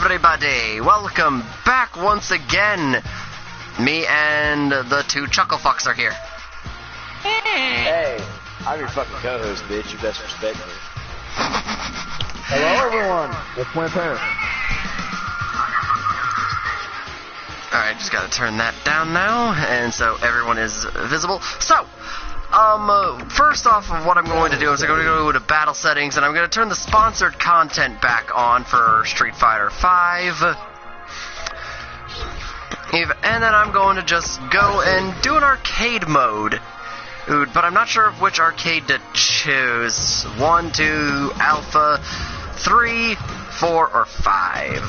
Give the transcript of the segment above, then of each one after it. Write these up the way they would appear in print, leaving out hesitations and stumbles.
everybody! Welcome back once again! Me and the two chuckle fucks are here. Hey, I'm your fucking co-host, bitch. You best respect me. Hello, everyone. It's Winter. Alright, just gotta turn that down now, and so everyone is visible. So, first off of what I'm going to do is I'm going to go to battle settings, and I'm going to turn the sponsored content back on for Street Fighter V. And then I'm going to just go and do an arcade mode. But I'm not sure of which arcade to choose. 1, 2, Alpha, 3, 4, or 5.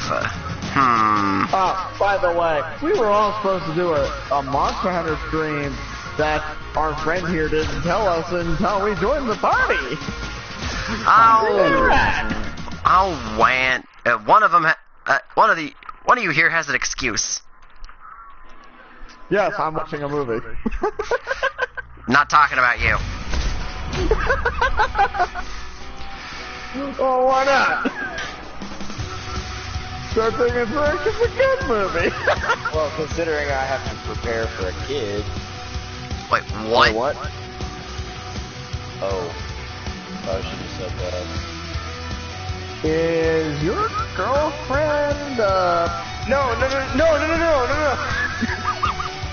By the way, we were all supposed to do a Monster Hunter stream that our friend here didn't tell us until we joined the party. I'll rant. One of you here has an excuse. Yes, I'm watching a movie. Not talking about you. Oh, why not? Start thinking it's a good movie. Well, considering I have to prepare for a kid. Wait, what? What? Oh, she just said that. Is your girlfriend, No.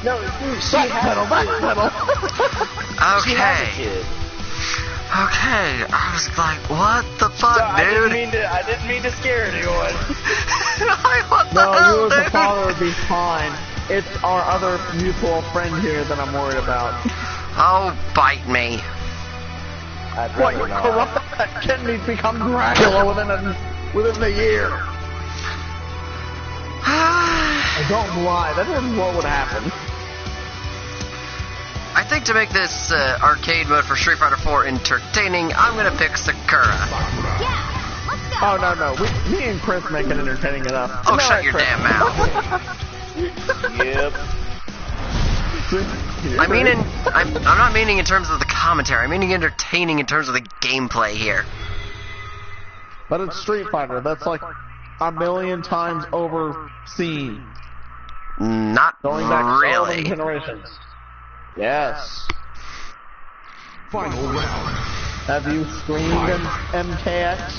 No, she has backpedal. She has a Okay. kid. Okay. I was like, what the fuck, So dude? I didn't mean to scare anyone. Like, what the No, hell, you as dude? a father would be fine. It's our other mutual friend here that I'm worried about. Oh, bite me. I'd What, rather you not. corrupt that kid and he's become Dracula within a year. I don't lie, that isn't what would happen. I think to make this arcade mode for Street Fighter 4 entertaining, I'm gonna pick Sakura. Oh, no. Me and Chris make it entertaining enough. Oh, No, shut your Chris. damn mouth. Yep. I'm not meaning in terms of the commentary. I'm meaning entertaining in terms of the gameplay here. But it's Street Fighter. That's like a million times overseen. Not Going back so many really. generations. Yes. Final round. Have you streamed in MKX?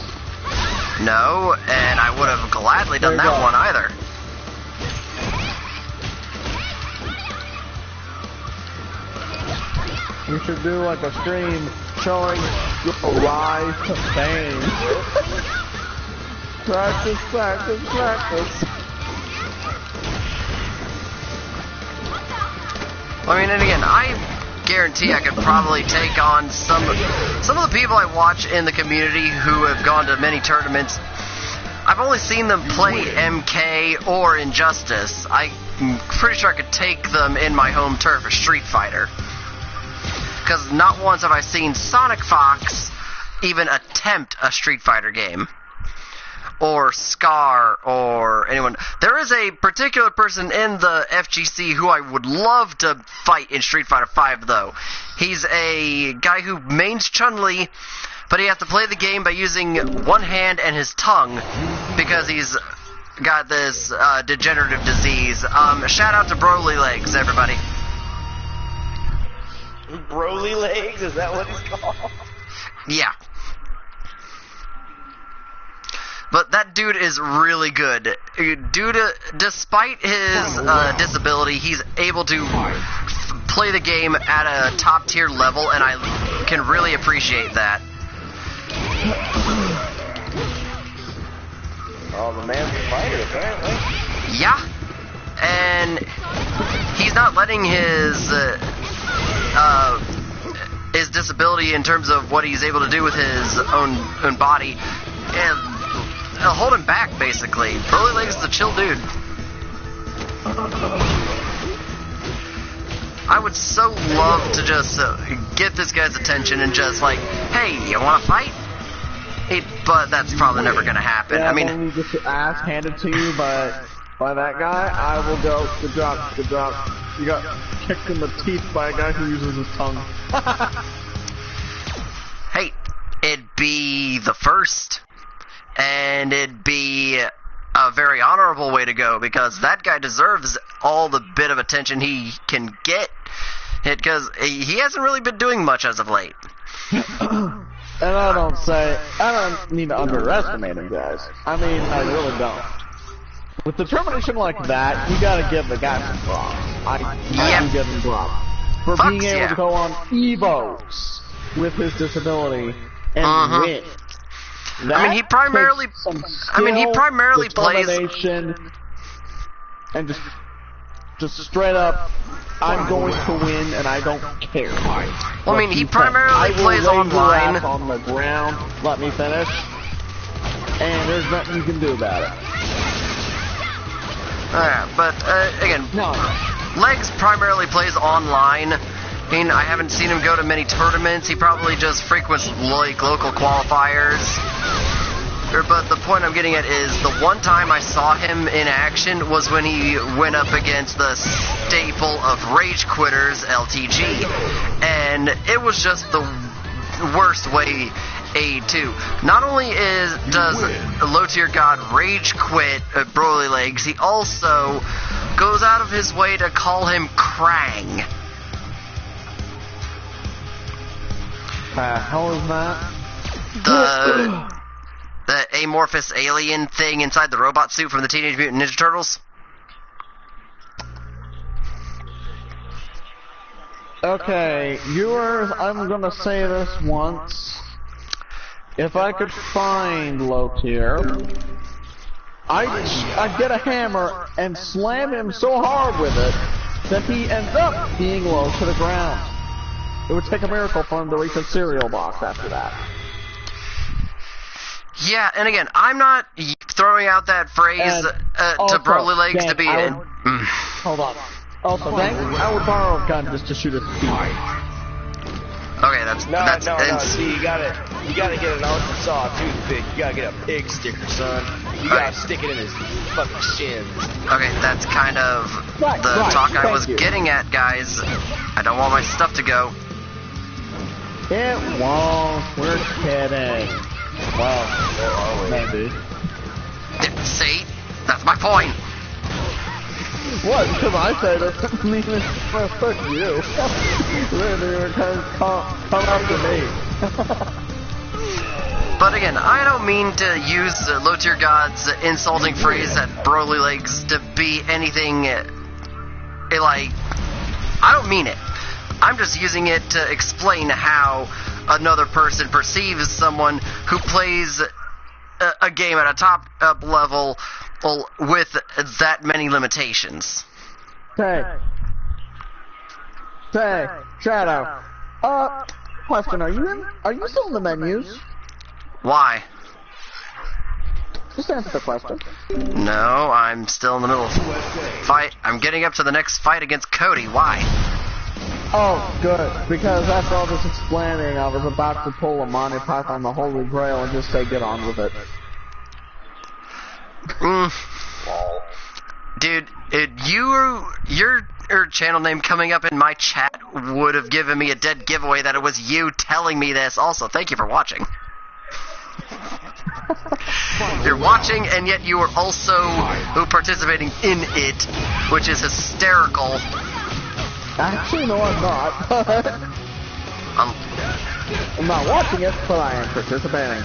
No, and I would have gladly done There you that go. one either. You should do like a stream showing your rise to fame. Practice. I mean, and again, I guarantee I could probably take on some of the people I watch in the community who have gone to many tournaments. I've only seen them play MK or Injustice. I'm pretty sure I could take them in my home turf of Street Fighter. Because not once have I seen Sonic Fox even attempt a Street Fighter game. Or Scar, or anyone. There is a particular person in the FGC who I would love to fight in Street Fighter V, though. He's a guy who mains Chun-Li, but he has to play the game by using one hand and his tongue, because he's got this degenerative disease. Shout out to Broly Legs, everybody. Broly legs? Is that what it's called? Yeah. But that dude is really good. Despite his disability, he's able to play the game at a top tier level, and I can really appreciate that. Oh, the man's a fighter, apparently. Yeah, and he's not letting his disability in terms of what he's able to do with his own body, and hold him back, basically. Broly Legs is a chill dude. I would so love to just get this guy's attention and just like, hey, you want to fight? But that's probably never going to happen. Yeah, I mean, when you get your ass handed to you by that guy, I will go, good job. You got kicked in the teeth by a guy who uses his tongue. hey, it'd be the first, and it'd be a very honorable way to go, because that guy deserves all the bit of attention he can get, because he hasn't really been doing much as of late. And I don't mean to underestimate him, guys. I mean, I really don't. With determination like that, you gotta give the guy some props. I do give him props. For being able to go on Evos with his disability and win. I mean, he primarily plays and just straight up, I'm going to win and I don't care. Well, I mean, he primarily plays online. On the ground, let me finish. And there's nothing you can do about it. But again, Legs primarily plays online. I mean, I haven't seen him go to many tournaments. He probably just frequents like local qualifiers. But the point I'm getting at is the one time I saw him in action was when he went up against the staple of Rage Quitters, LTG. And it was just the worst way to. Not only does Low Tier God rage quit Broly Legs, he also goes out of his way to call him Krang. How is that? The amorphous alien thing inside the robot suit from the Teenage Mutant Ninja Turtles? Okay, viewers, I'm gonna say this once. If I could find Low Tier, I'd get a hammer and slam him so hard with it that he ends up being low to the ground. It would take a miracle for him to reach a cereal box after that. Yeah, and again, I'm not throwing out that phrase to Broly Legs to be in. Hold on. Also, I would borrow a gun just to shoot his feet. Okay, that's no. See, you gotta get an Arkansas toothpick. You gotta get a pig sticker, son. You gotta stick it in his fucking shins. Okay, that's kind of the talk I was getting at, guys. I don't want my stuff to go. It won't. We're kidding. Well, maybe. See? That's my point. What? Because I said it doesn't mean it's well, fuck you. They're gonna come after me. But again, I don't mean to use Low Tier God's insulting phrase at Broly Legs to be anything like. I don't mean it. I'm just using it to explain how another person perceives someone who plays a game at a top level with that many limitations. Say, Shadow. Question: Are you still in the menus? Why? Just answer the question. No, I'm still in the middle of fight. I'm getting up to the next fight against Cody. Why? Oh, good. Because after all this explaining, I was about to pull a Monty Python the Holy Grail and just say, get on with it. Dude, your channel name coming up in my chat would have given me a dead giveaway that it was you telling me this. Also, thank you for watching. You're watching, and yet you are also participating in it, which is hysterical. Actually, no, I'm not. I'm not watching it, but I am participating.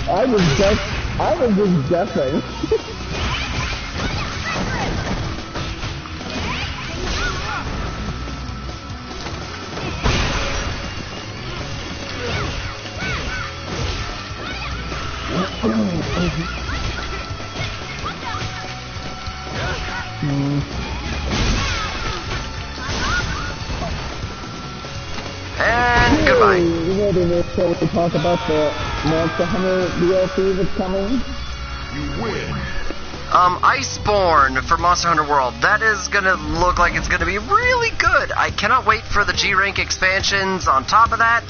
I was just guessing. And goodbye. You know, shall we talk about the Monster Hunter DLC that's coming? You win. Iceborne for Monster Hunter World. That is gonna look like it's gonna be really good. I cannot wait for the G-Rank expansions on top of that.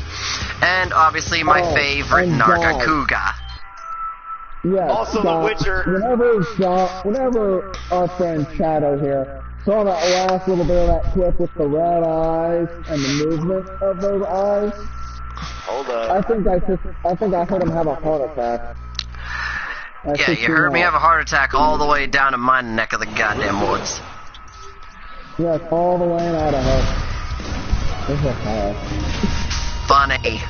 And obviously my favorite, Nargacuga. Yeah, also The Witcher. Whenever our friend Shadow here saw that last little bit of that clip with the red eyes and the movement of those eyes, Hold up. I think I heard him have a heart attack. Yeah, you heard me have a heart attack all the way down in my neck of the goddamn woods. Yes, all the way in Idaho. Funny.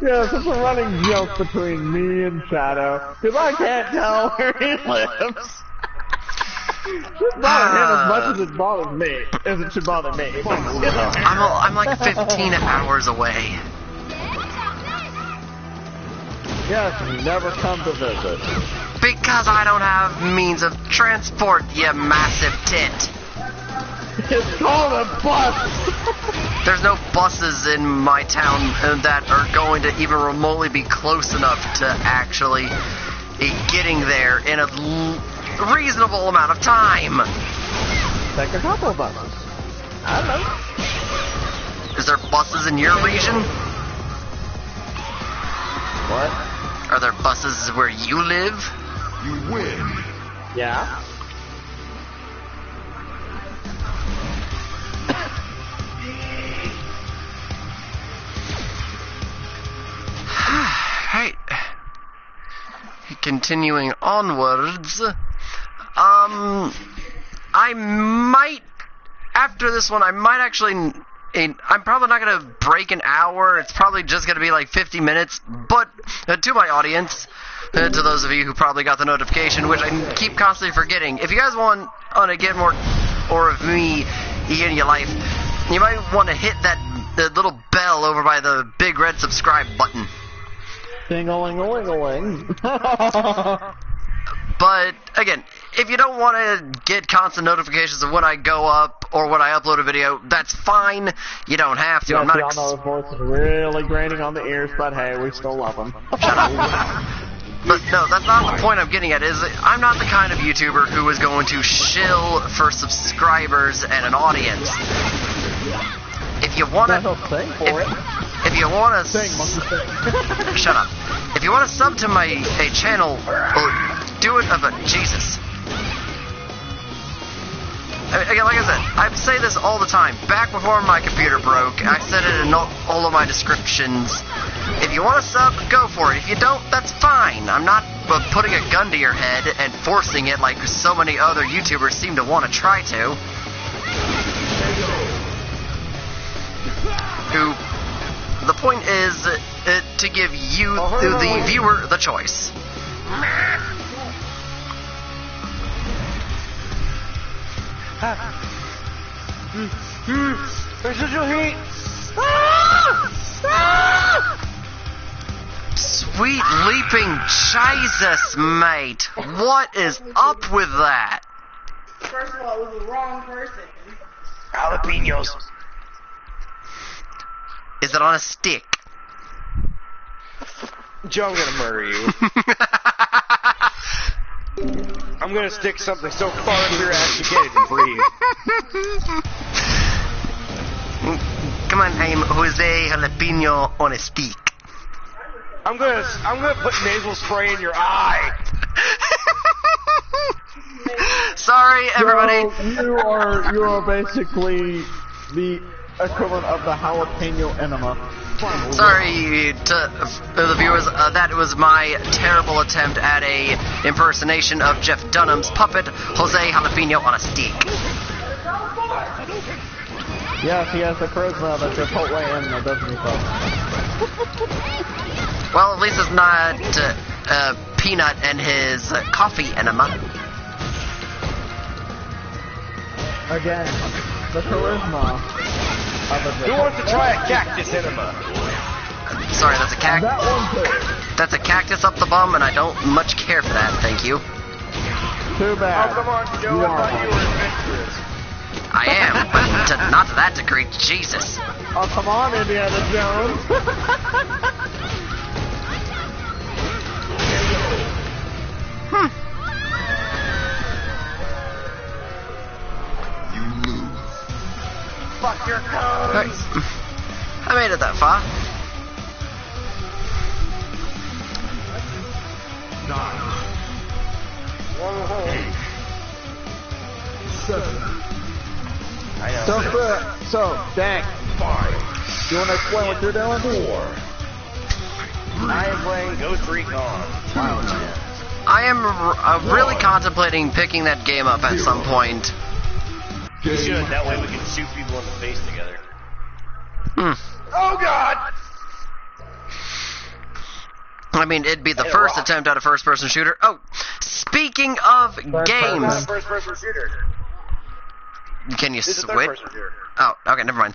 Yeah, it's a running joke between me and Shadow, because I can't tell where he lives. It bothers him as much as it bothers me, as it should bother me. I'm like 15 hours away. Yes, and you never come to visit. Because I don't have means of transport, you massive tit. It's called a bus! There's no buses in my town that are going to even remotely be close enough to actually getting there in a reasonable amount of time. Take a couple of buses. I don't know. Is there buses in your region? What? Are there buses where you live? You win. Yeah? Right. Continuing onwards. I might, after this one, I might actually, I'm probably not going to break an hour. It's probably just going to be like 50 minutes. But to my audience, to those of you who probably got the notification, which I keep constantly forgetting, if you guys want to get more of me in your life, you might want to hit that little bell over by the big red subscribe button. Ding-a-ling-a-ling-a-ling. But, again, if you don't want to get constant notifications of when I go up or when I upload a video, that's fine. You don't have to. Yes, I'm not y'all know his voice is really grating on the ears, but hey, we still love him. Shut up. But no, that's not the point I'm getting at, is I'm not the kind of YouTuber who is going to shill for subscribers and an audience. If you want to... If you want to... Shut up. If you want to sub to my channel, do it Jesus. Again, like I said, I say this all the time. Back before my computer broke, I said it in all of my descriptions. If you want to sub, go for it. If you don't, that's fine. I'm not putting a gun to your head and forcing it like so many other YouTubers seem to want to try to. The point is to give you, the viewer, the choice. Residual heat! Sweet leaping Jesus, mate. What is up with that? First of all, it was the wrong person. Jalapenos. Is it on a stick? Joe, I'm gonna murder you. I'm gonna stick something so far up your ass you can't even breathe. Come on, I'm Jose Jalapeno on a stick. I'm gonna put nasal spray in your eye. Sorry, everybody. So you are basically the equivalent of the jalapeno enema. Sorry to the viewers, that was my terrible attempt at a impersonation of Jeff Dunham's puppet, Jose Jalapeno on a stick. Yes, he has the charisma that Chipotle enema doesn't have. Well, at least it's not Peanut and his coffee enema. Again, the charisma. Who wants to try a cactus enema? Sorry, that's a That one too. That's a cactus up the bum, and I don't much care for that, thank you. Too bad. Oh, come on, Joe, I thought you were adventurous. I am, but not to that degree, Jesus. Oh, come on, Indiana Jones. You lose. Fuck your cones. I made it that far. 9, 8, 7, So, Dank, 5, you want to explain what you're doing? 4, 3, I am playing Ghost Recon. Wildlands. I am really contemplating picking that game up at some point. You should. That way we can shoot people in the face together. Hmm. Oh God! I mean, it'd be the first attempt at a first-person shooter. Oh, speaking of games, Not a first-person shooter. can you This is a switch? third-person shooter. Oh, okay, never mind.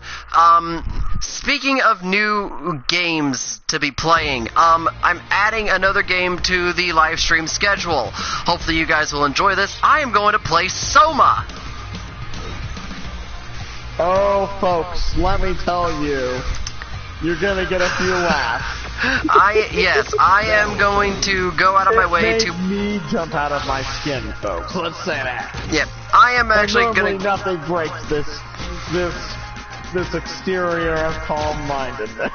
Speaking of new games to be playing, I'm adding another game to the live stream schedule. Hopefully you guys will enjoy this. I am going to play Soma. Oh, folks, let me tell you, you're gonna get a few laughs. Yes, I am going to go out of my way It to... made me jump out of my skin, folks. Let's say that. Yep, I am actually And normally going to... nothing breaks this exterior of calm-mindedness.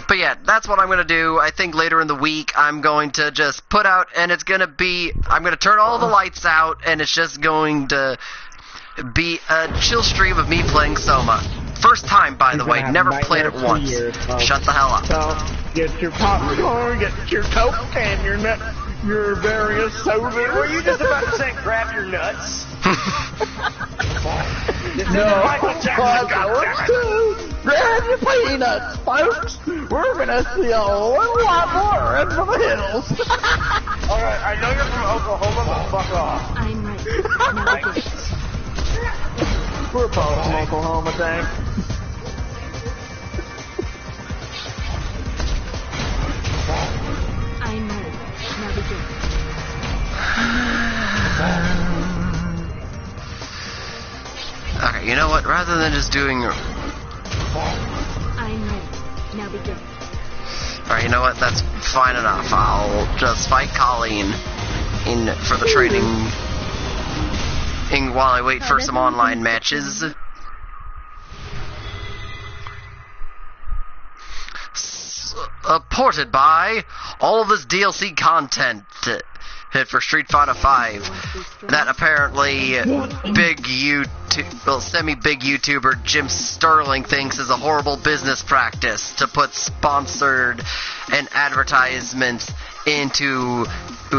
But yeah, that's what I'm going to do. I think later in the week I'm going to just put out, and it's going to be... I'm going to turn all the lights out, and it's just going to be a chill stream of me playing Soma. First time, by the way. Never played it once. Shut the hell up. So, get your popcorn, get your Coke, and your various sodas. Were you just about to say grab your nuts? No, grab your peanuts, folks. We're gonna see a whole lot more into the hills. Alright, I know you're from Oklahoma, but fuck off. I'm ready. We're both from Oklahoma, thanks. I'm ready. Now begin. Okay, you know what? Rather than just doing... I'm ready. Now begin. Alright, you know what? That's fine enough. I'll just fight Colleen for the trading... while I wait for some online matches. Supported by all of this DLC content for Street Fighter V that apparently semi-big YouTuber Jim Sterling thinks is a horrible business practice to put sponsored and advertisements into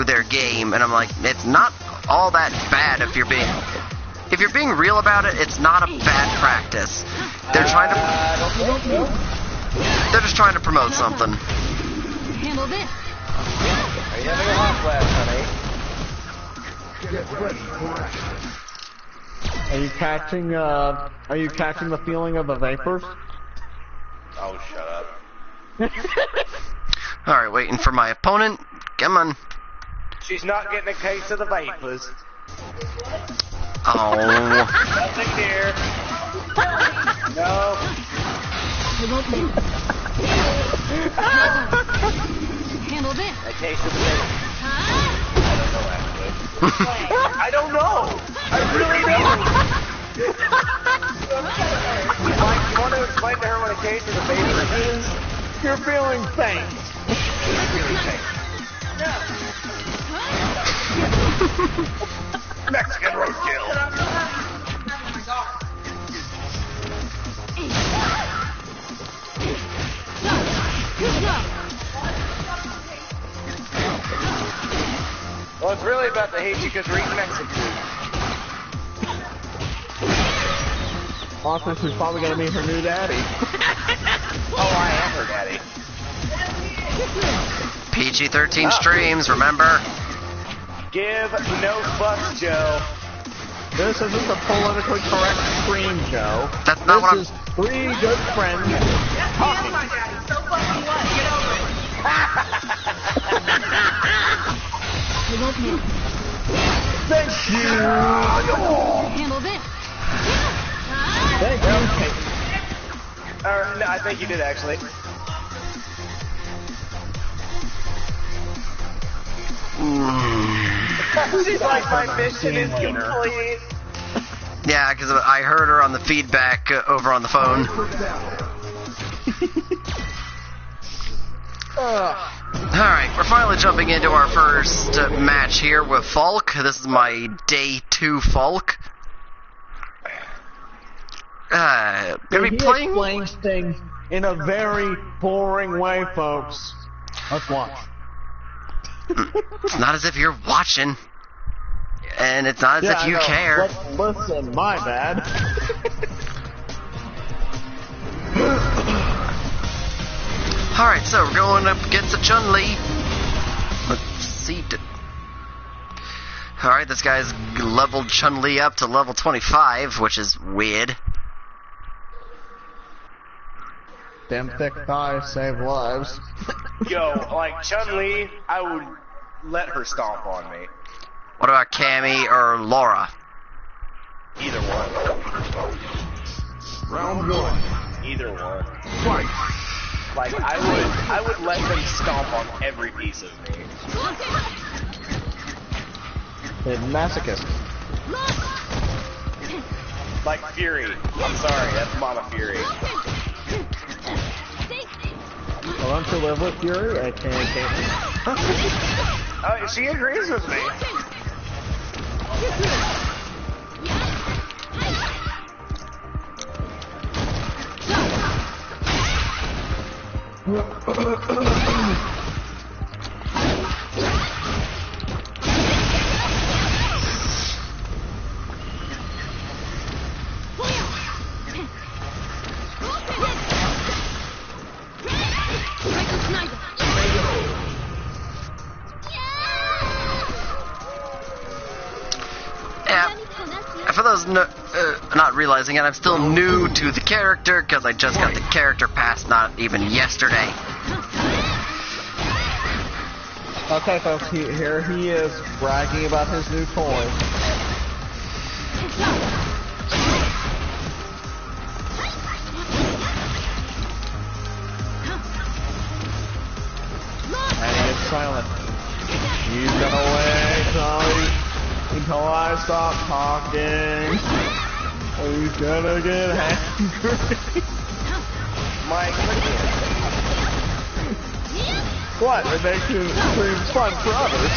their game, and I'm like, it's not all that bad if you're being real about it. It's not a bad practice. They're just trying to promote something. Handle this. Are you having a hot flash, honey? Are you catching the feeling of the vapors? Oh, shut up. Alright, waiting for my opponent. Come on. She's not getting a case of the vapors. Oh. Nothing here. No. Handle this. A case of the vapors. I don't know, actually. I don't know. I really don't. Mike, you want to explain to her what a case of the vapors is? You're feeling faint. Really faint. Mexican roadkill. Well, it's really about to hate you because we're eating Mexican food. Also, she's probably gonna meet her new daddy. Oh, I am her daddy. PG-13 streams, remember? Give no fucks, Joe. This isn't the politically correct stream, Joe. That's not what This is three good friends talking. my daddy. So fucking what? Get over it. Thank you. Handle this. Thank you. No, I think you did, actually. She's like, my mission is complete. Yeah, because I heard her on the feedback over on the phone. Alright, we're finally jumping into our first match here with Falk. This is my day 2 Falk. Gonna be playing... Explains things in a very boring way, folks. Let's watch. It's not as if you're watching. And it's not as if you care. Listen, my bad. Alright, so we're going up against a Chun-Li. Let's see. Alright, this guy's leveled Chun-Li up to level 25, which is weird. Damn thick thighs save lives. Yo, like Chun-Li, I would let her stomp on me. What about Cammy or Laura? Either one. Round one. Either one. Fight. Like I would let them stomp on every piece of me. Masochist. Like Fury. I'm sorry, that's Mama Fury. Well, don't you live with Fury? I can't. She agrees with me. For those not realizing it, I'm still new to the character because I just got the character pass not even yesterday. Okay, folks, here he is bragging about his new toy. And he is silent. He's gonna wait until I stop talking. He's gonna get angry. Mike, What? It makes you seem fun for others.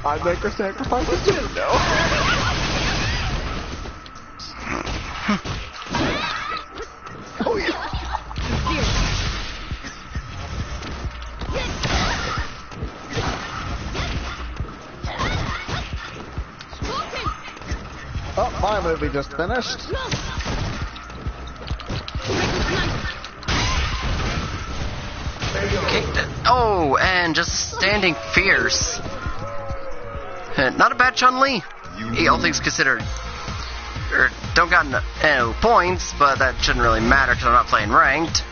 I make her sacrifices too. no. Oh yeah. Oh, my movie just finished. Okay. Oh, and just standing fierce. Not a bad Chun-Li. All things considered. Don't got no points, but that shouldn't really matter because I'm not playing ranked.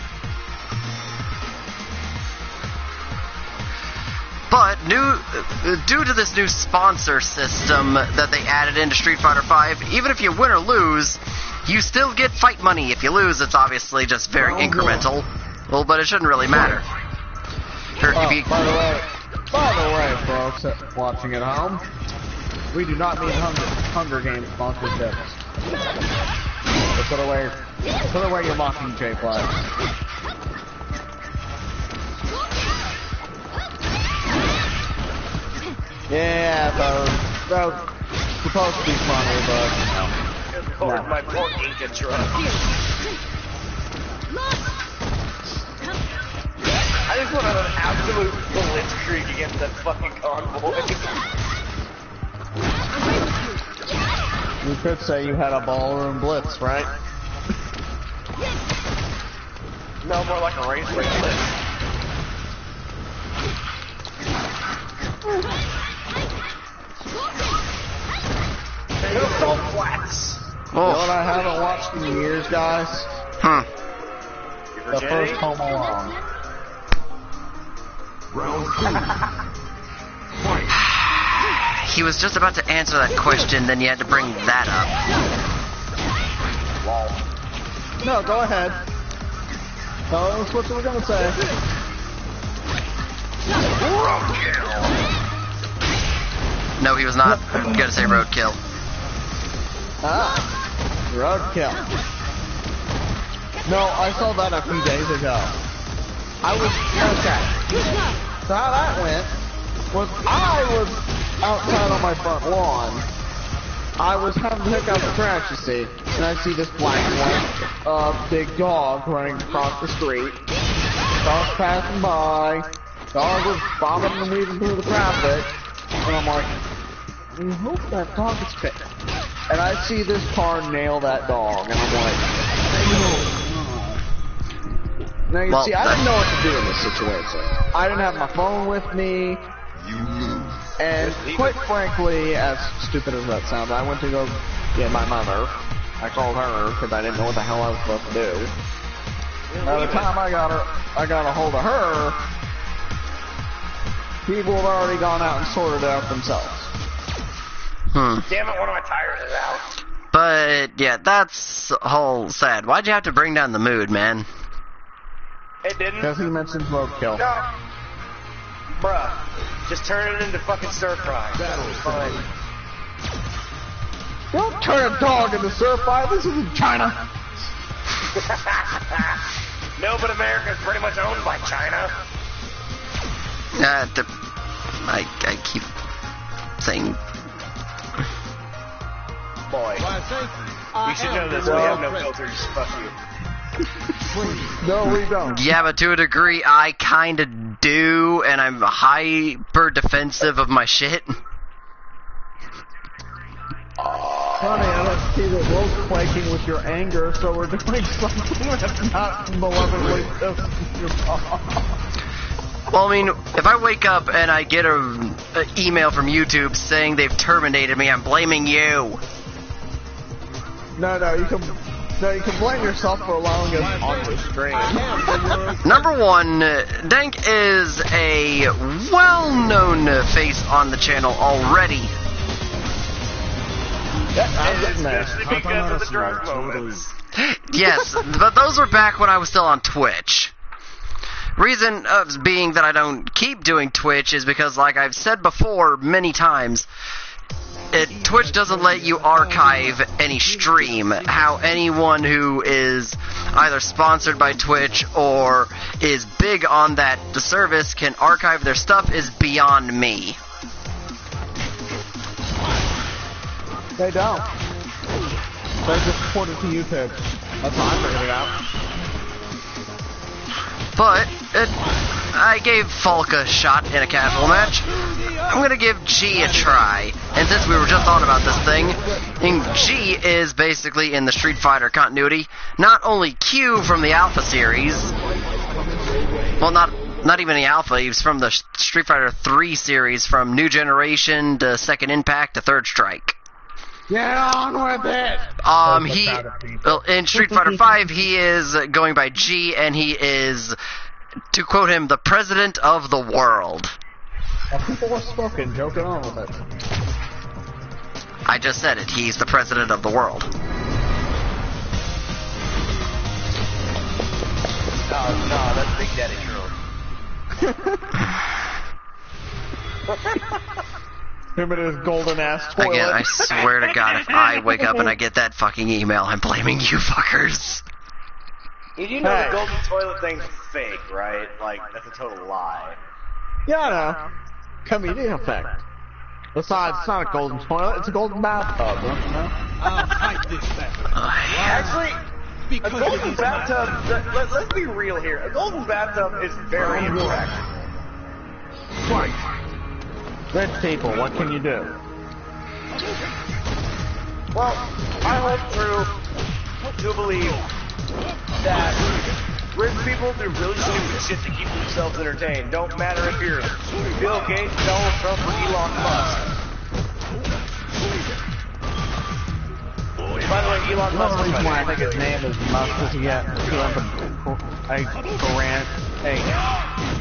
But due to this new sponsor system that they added into Street Fighter V, even if you win or lose, you still get fight money. If you lose, it's obviously just very incremental. Well, but it shouldn't really matter. By the way, folks watching at home, we do not mean Hunger Games sponsorships. So put away your Mockingjay flag. Yeah, that was supposed to be funny, but no. My poor Inca truck. I just went on an absolute blitzkrieg against that fucking convoy. You could say you had a ballroom blitz, right? No, more like a race blitz. So flats. You know what I haven't watched in years, guys? The first Home Alone. Round two. Fight. He was just about to answer that question, then you had to bring that up. No, go ahead. No, that's what we're gonna say. No, he was not gonna say roadkill. Roadkill. No, I saw that a few days ago. Okay. So how that went was I was outside on my front lawn, I was having to pick out the trash, you see, and I see this black one, big dog running across the street. Dogs passing by. Dog was bobbing and weaving through the traffic. And I'm like, I hope that dog is fit. And I see this car nail that dog, and I'm like, now you see, I didn't know what to do in this situation. I didn't have my phone with me. You lose. And quite frankly, as stupid as that sounds, I went to go get my mother. I called her because I didn't know what the hell I was supposed to do. By the time I got a hold of her, people had already gone out and sorted it out themselves. Damn it, one of my tires is out. But yeah, that's whole sad. Why'd you have to bring down the mood, man? It didn't. Because he mentioned roadkill. No. Bruh. Just turn it into fucking stir fry. That'll fine. Don't turn a dog into stir fry. This isn't China. No, but America's pretty much owned by China. I keep saying. Boy. You should know this. We have no filters. Fuck you. No, we don't. Yeah, but to a degree, I kinda do, and I'm hyper defensive of my shit. Honey, I don't see the world's quaking with your anger, so we're doing something that's not malevolently your fault. Well, I mean, if I wake up and I get an email from YouTube saying they've terminated me, I'm blaming you. No, you can blame yourself for allowing us on the stream. Number one, Dank is a well-known face on the channel already. I'm getting there. Because of the drug moments. Yes, but those were back when I was still on Twitch. Reason being that I don't keep doing Twitch is because, like I've said before many times, Twitch doesn't let you archive any stream. How anyone who is either sponsored by Twitch or is big on the service can archive their stuff is beyond me. They don't. They just port it to YouTube. That's how I figured it out. But I gave Falk a shot in a casual match. I'm gonna give G a try. And since we were just on about this thing, G is basically in the Street Fighter continuity. Not only Q from the Alpha series. Well, not even the Alpha. He was from the Street Fighter 3 series, from New Generation to Second Impact to Third Strike. Get on with it! In Street Fighter 5, he is going by G, and he is, to quote him, the president of the world. Well, people were spoken, joking on with it. I just said it. He's the president of the world. No, that's Big Daddy Girl. Him and his golden ass toilet. Again, I swear to God, if I wake up and I get that fucking email, I'm blaming you fuckers. You know the golden toilet thing's fake, right? Like, that's a total lie. Yeah, I know. Comedic effect. Besides, it's not a golden toilet, it's a golden bathtub. I'll fight this battle. Actually, a golden bathtub, let's be real here. A golden bathtub is very impractical. Fight. Rich people, what can you do? Well, I hold true to believe that rich people do really stupid shit to keep themselves entertained. Don't matter if you're Bill Gates, Donald Trump, or Elon Musk. By the way, Elon Musk One is reason why I funny. think his name is Musk is he has a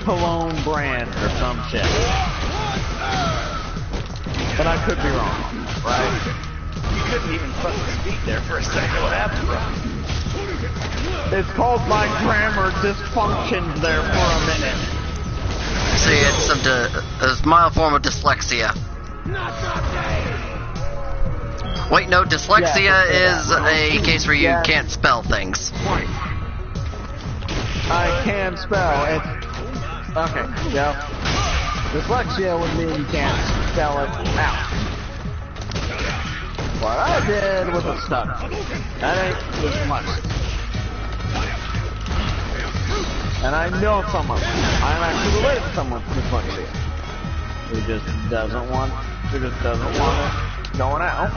cologne brand or some shit. But I could be wrong, right? You couldn't even fucking speak there for a second. What happened, bro? It's called my grammar dysfunctioned there for a minute. See, it's a mild form of dyslexia. Wait, no, dyslexia is a case where you can't spell things. I can spell it. Okay, yeah. Dyslexia would mean you can't spell it out. What I did was a stutter. That ain't just much. And I know someone. I'm actually related to someone who's funny to you. Who just doesn't want it going out.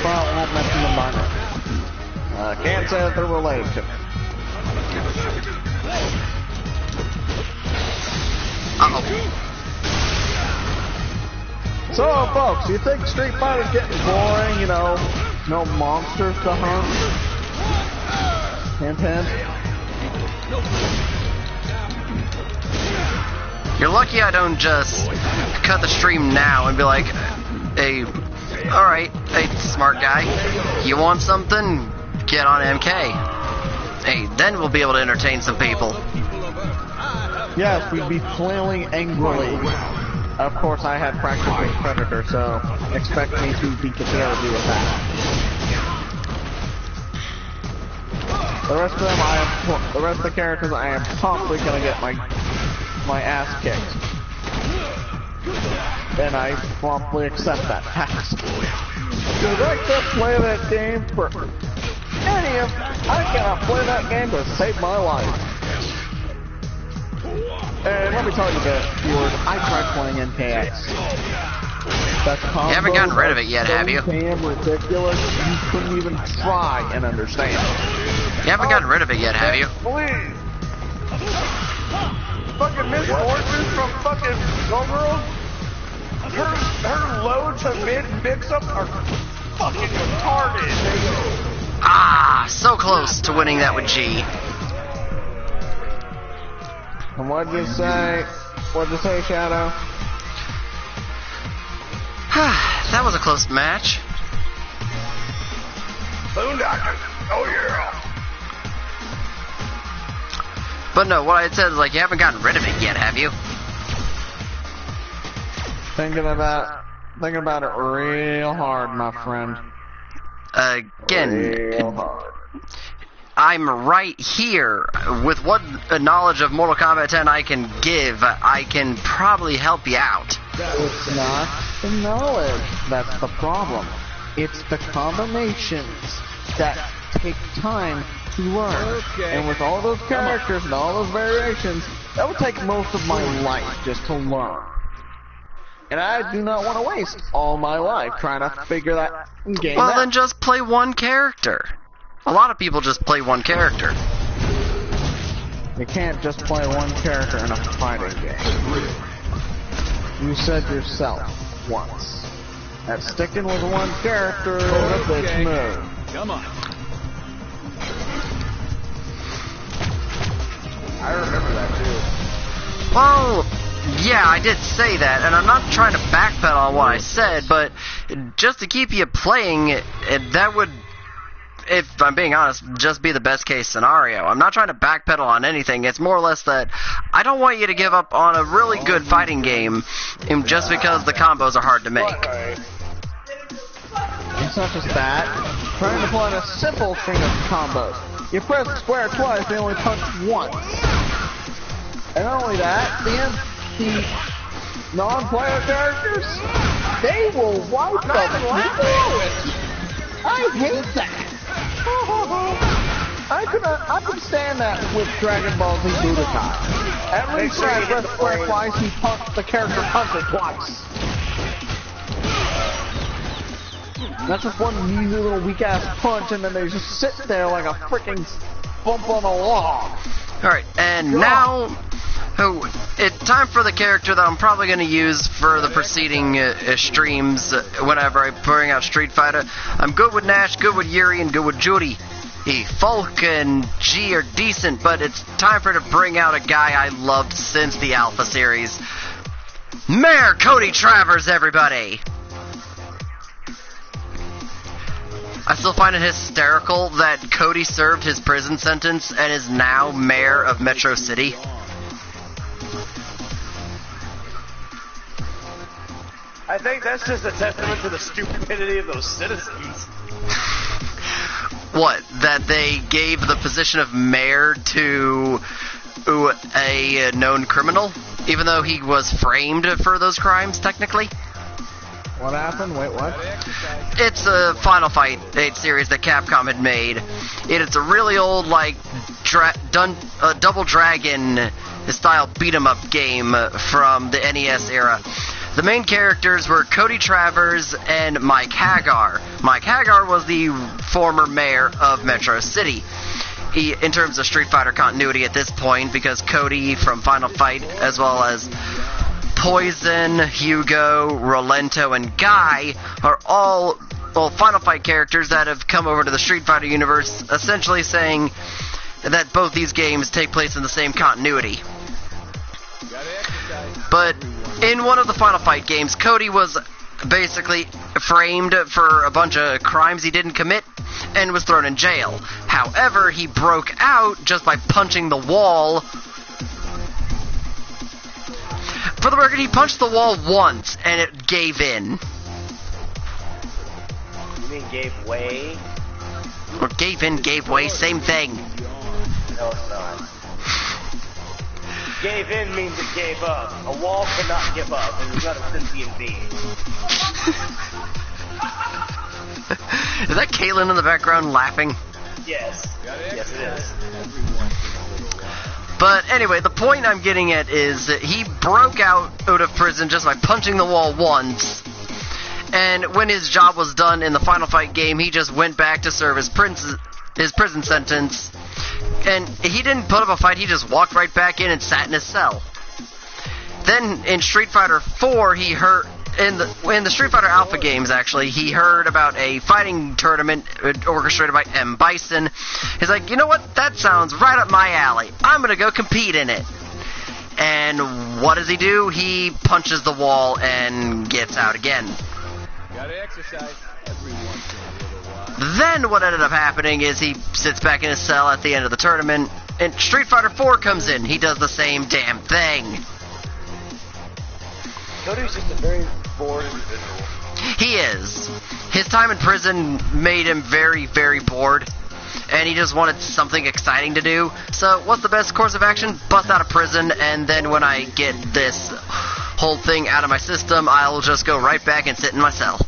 But I won't mention them by name. Can't say that they're related to me. Uh-oh. So, folks, you think Street Fighter's getting boring, you know? No monsters to hunt? Hint, hint. You're lucky I don't just cut the stream now and be like, hey, alright, hey, smart guy, you want something? Get on MK. Hey, then we'll be able to entertain some people. Yes, we'd be flailing angrily. Of course, I had practice with Predator, so expect me to be considered to do with that. The rest of them, the rest of the characters, I am probably gonna get my ass kicked, and I promptly accept that task. Because I can't play that game for any of. I cannot play that game to save my life. And let me tell you this, viewers, I tried playing NKX. You haven't gotten rid of it yet, have you? Damn ridiculous, you couldn't even try and understand. You haven't gotten rid of it yet, have you? Please. Fucking Miss Fortune from fucking Go Girls. Her low to mid mix-ups are fucking retarded. Ah, so close to winning that with G. And what'd you say? What'd you say, Shadow? That was a close match. Boondockers. Oh yeah. But no, what I had said is like, you haven't gotten rid of it yet, have you? Thinking about it real hard, my friend. Again, Real hard. I'm right here. With what knowledge of Mortal Kombat 10 I can give, I can probably help you out. It's not the knowledge that's the problem. It's the combinations that take time to learn. And with all those characters and all those variations, that would take most of my life just to learn. And I do not want to waste all my life trying to figure that game out. Well, then just play one character. A lot of people just play one character. You can't just play one character in a fighting game. You said yourself once that sticking with one character is a bitch move. Come on. I remember that too. Well, yeah, I did say that, and I'm not trying to backpedal on what I said, but just to keep you playing, that would, if I'm being honest, just be the best case scenario. I'm not trying to backpedal on anything. It's more or less that I don't want you to give up on a really good fighting game just because the combos are hard to make. It's not just that. Trying to play a simple string of combos. You press square twice, they only punch once. And not only that, the non-player characters, they will wipe the floor. I hate that. I could stand that with Dragon Ball Z Budokai. At least when I press square twice, the character punches twice. That's just one measly little weak-ass punch, and then they just sit there like a freaking bump on a log. Alright, and now, it's time for the character that I'm probably going to use for the preceding streams whenever I bring out Street Fighter. I'm good with Nash, good with Yuri, and good with Judy. Folk and G are decent, but it's time for her to bring out a guy I loved since the Alpha series. Mayor Cody Travers, everybody! I still find it hysterical that Cody served his prison sentence and is now mayor of Metro City. I think that's just a testament to the stupidity of those citizens. What, that they gave the position of mayor to a known criminal? Even though he was framed for those crimes, technically? What happened? Wait, what? It's a Final Fight 8 series that Capcom had made. It's a really old, like, Double Dragon style beat-em-up game from the NES era. The main characters were Cody Travers and Mike Hagar. Mike Hagar was the former mayor of Metro City. In terms of Street Fighter continuity at this point, because Cody from Final Fight, as well as Poison, Hugo, Rolento, and Guy are all Final Fight characters that have come over to the Street Fighter universe, essentially saying that both these games take place in the same continuity. But in one of the Final Fight games, Cody was basically framed for a bunch of crimes he didn't commit and was thrown in jail. However, he broke out just by punching the wall. For the record, he punched the wall once, and it gave in. You mean gave way? Or gave in, gave way, same thing. No, it's not. Gave in means it gave up. A wall cannot give up, and it's not a sentient being. Is that Caitlin in the background laughing? Yes. Yes, it is. But anyway, the point I'm getting at is that he broke out of prison just by punching the wall once. And when his job was done in the Final Fight game, he just went back to serve his prison sentence. And he didn't put up a fight, he just walked right back in and sat in his cell. Then in Street Fighter 4, he heard... In the Street Fighter Alpha games, actually, he heard about a fighting tournament orchestrated by M. Bison. He's like, you know what? That sounds right up my alley. I'm going to go compete in it. And what does he do? He punches the wall and gets out again. Gotta exercise every once in a little while. Then what ended up happening is he sits back in his cell at the end of the tournament, and Street Fighter 4 comes in. He does the same damn thing. Cody's just a very bored individual. He is. His time in prison made him very, very bored, and he just wanted something exciting to do. So what's the best course of action? Bust out of prison, and then when I get this whole thing out of my system, I'll just go right back and sit in my cell.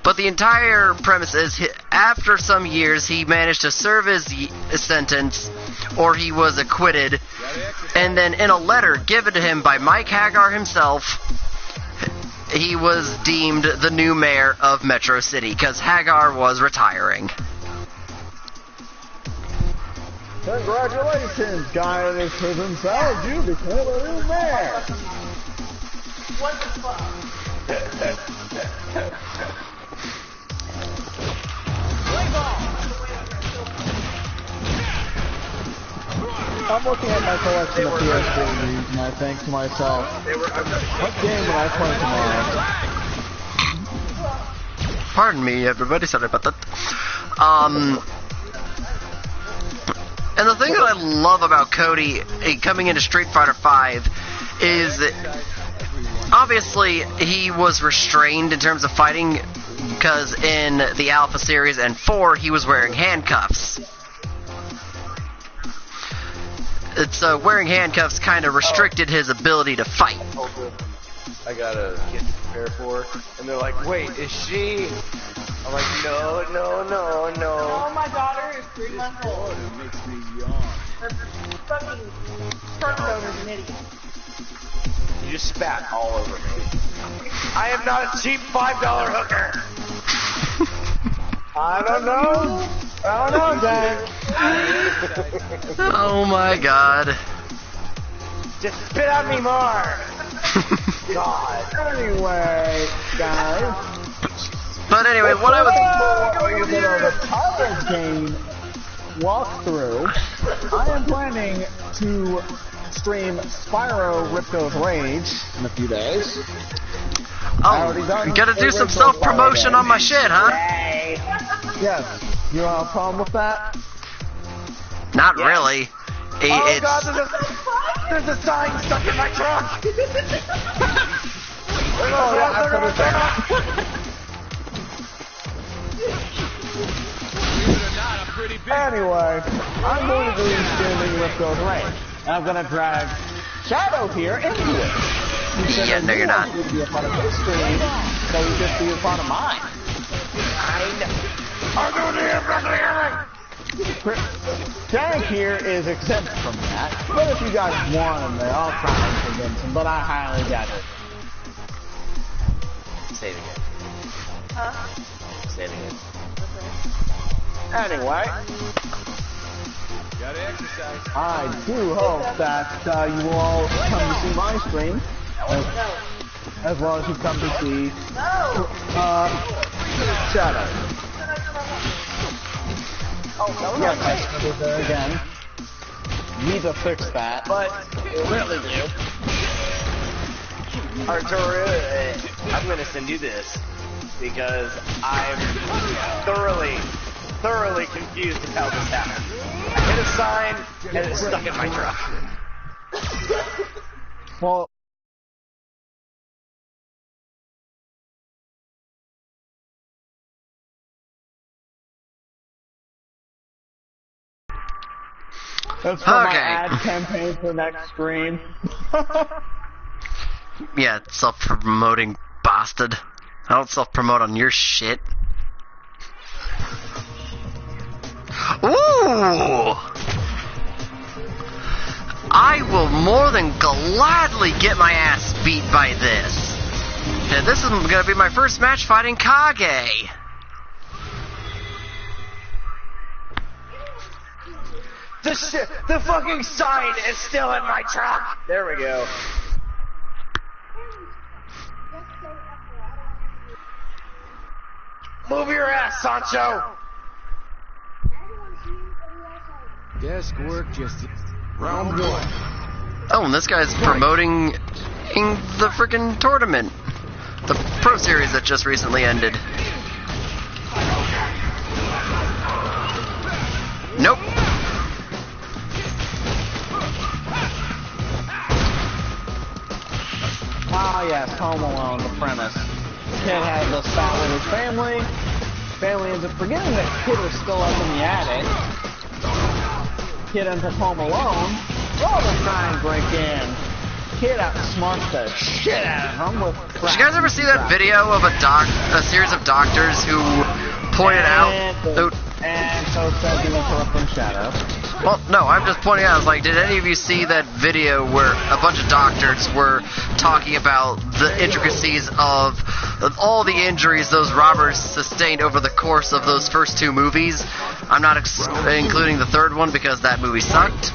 But the entire premise is, after some years, he managed to serve his sentence, or he was acquitted, and then in a letter given to him by Mike Hagar himself, he was deemed the new mayor of Metro City, because Hagar was retiring. Congratulations, guy in his prison cell. You became a new mayor. What the fuck? I'm looking at my collection of PS4 games, and I think to myself, what game would I play tomorrow? Pardon me, everybody. Sorry about that. And the thing that I love about Cody coming into Street Fighter V is that obviously he was restrained in terms of fighting, because in the Alpha series and 4 he was wearing handcuffs. So wearing handcuffs kind of restricted his ability to fight. I got a kid to prepare for, and they're like, wait, is she? I'm like, no. Oh, my daughter is 3 months old. It makes me yawn. Her fucking front owner's an idiot. You just spat all over me. I am not a cheap $5 hooker. I don't know, gang. Oh my god. Just spit on me more. God. Anyway, guys. But anyway, what I was... The title game walkthrough, I am planning to stream Spyro Ripto's Rage in a few days. Oh, you gotta do some self-promotion on my shit, huh? Yes. You have a problem with that? Not really. Oh God, there's a sign stuck in my trunk. Anyway, I'm going to be streaming Ripto's Rage. And I'm going to drag Shadow here into it. Yeah, no, you're not. You would be a part of his stream, so you just be a part of mine. Derek here is exempt from that, but if you guys want him there, I'll try and convince him, but I highly doubt it. Saving it. Huh? Saving it. Anyway, Gotta exercise. I do hope that you will all come to see my stream, as well as you come to see Shadow. Oh, no, Yes, I was there again. Need to fix that. But, really do. Arturo, I'm gonna send you this, because I'm thoroughly confused at how this happened. I hit a sign, and it's stuck in my truck. Well, that's for my Okay. ad campaign for next stream. Yeah, self-promoting bastard. I don't self-promote on your shit. Ooh! I will more than gladly get my ass beat by this. Yeah, this is gonna be my first match fighting Kage. The fucking sign is still in my truck! There we go. Move your ass, Sancho! Desk work just round one. Oh, and this guy's promoting in the freaking tournament. The Pro Series that just recently ended. Nope. Ah, yes, Home Alone, the premise. Kid has a spat with his family. Family ends up forgetting that Kid was still up in the attic. Kid ends up home alone. All to try and break in. Kid outsmarts the shit out of him with Did you guys ever see that video of a series of doctors who pointed out? And so said the interrupting shadow. Well, no, I'm just pointing out. I was like, did any of you see that video where a bunch of doctors were talking about the intricacies of all the injuries those robbers sustained over the course of those first two movies? I'm not including the third one because that movie sucked.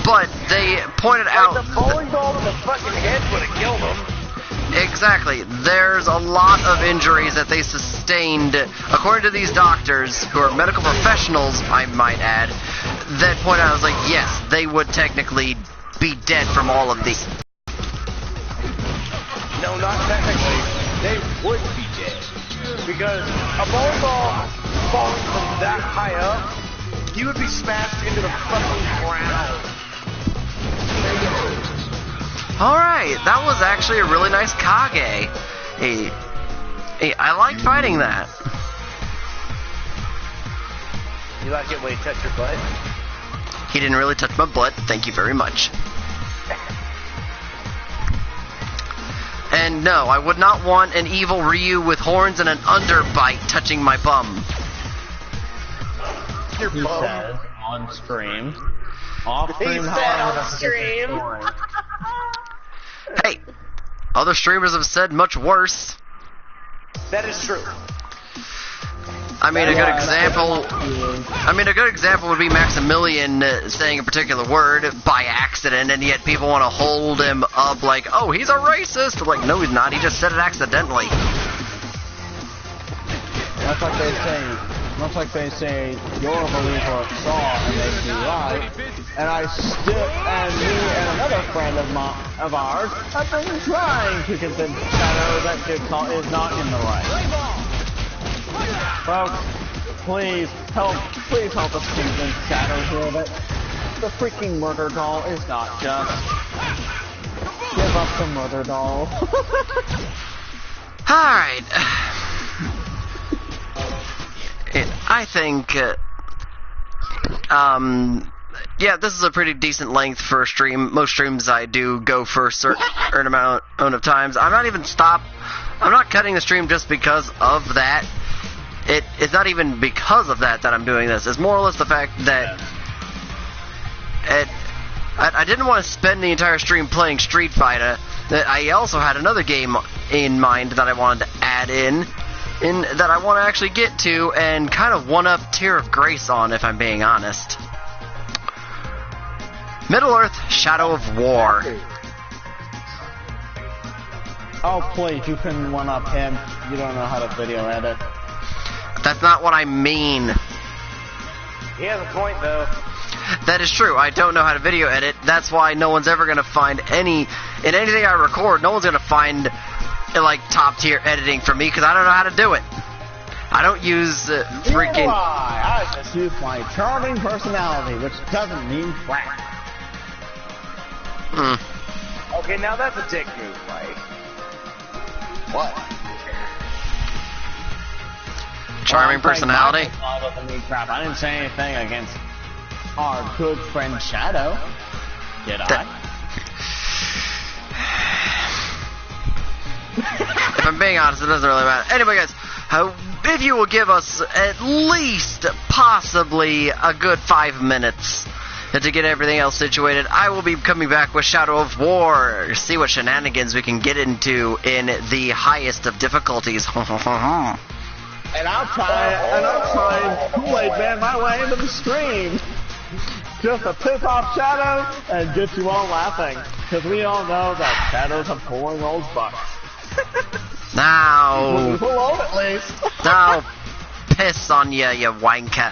But they pointed out... Like the bowling ball to the fucking head would have killed him. Exactly. There's a lot of injuries that they sustained, according to these doctors, who are medical professionals, I might add, that point out, I was like, yes, they would technically be dead from all of these. No, not technically. They would be dead. Because a bowling ball falling from that high up, you would be smashed into the fucking ground. Alright, that was actually a really nice Kage. Hey, I like fighting that. You like it when he touched your butt? He didn't really touch my butt, thank you very much. And no, I would not want an evil Ryu with horns and an underbite touching my bum. Your He bum. says on stream. Off He stream, said however, on that's a stream. different story. Hey, other streamers have said much worse. That is true. I mean, a good example. Yeah. I mean, a good example would be Maximilian saying a particular word by accident, and yet people want to hold him up like, oh, he's a racist. Like, no, he's not. He just said it accidentally. That's like they say. Much like they say, you're a believer of Saw and they be right. And me and another friend of ours have been trying to convince Shadow that Good Call is not in the right. Folks, please help us convince Shadow here that the freaking murder doll is not just. Give up the murder doll. Alright. I think, yeah, this is a pretty decent length for a stream. Most streams I do go for a certain amount of times. I'm not cutting the stream just because of that. It's not even because of that I'm doing this. It's more or less the fact that I didn't want to spend the entire stream playing Street Fighter. That I also had another game in mind that I wanted to add in that I want to actually get to and kind of one-up Tear of Grace on, if I'm being honest. Middle-earth: Shadow of War. Oh, please, you couldn't one-up him. You don't know how to video edit. That's not what I mean. He has a point, though. That is true. I don't know how to video edit. That's why no one's ever going to find in anything I record, no one's going to find like top tier editing from me because I don't know how to do it. I don't use freaking... I just use my charming personality, which doesn't mean crap. Okay, now that's a dick move, Mike. What? Charming personality? Doesn't mean crap. I didn't say anything against our good friend Shadow. Did I? If I'm being honest, it doesn't really matter. Anyway, guys, if you will give us at least possibly a good 5 minutes to get everything else situated, I will be coming back with Shadow of War. See what shenanigans we can get into in the highest of difficulties. And I'll try and Kool-Aid Man my way into the stream. Just to piss off Shadow and get you all laughing. Because we all know that Shadow's a boring old buck. Now, Hello, at least. now, piss on you wanker.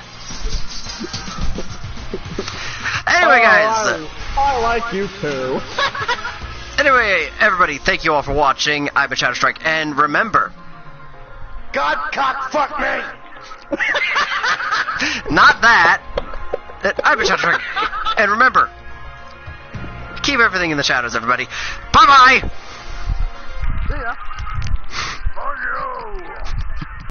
Anyway, guys. I like you too. Anyway, everybody, thank you all for watching. I've been Shadow Strike, and remember, God, cock, fuck me! not that. I've been Shadow Strike, and remember, keep everything in the shadows, everybody. Bye bye.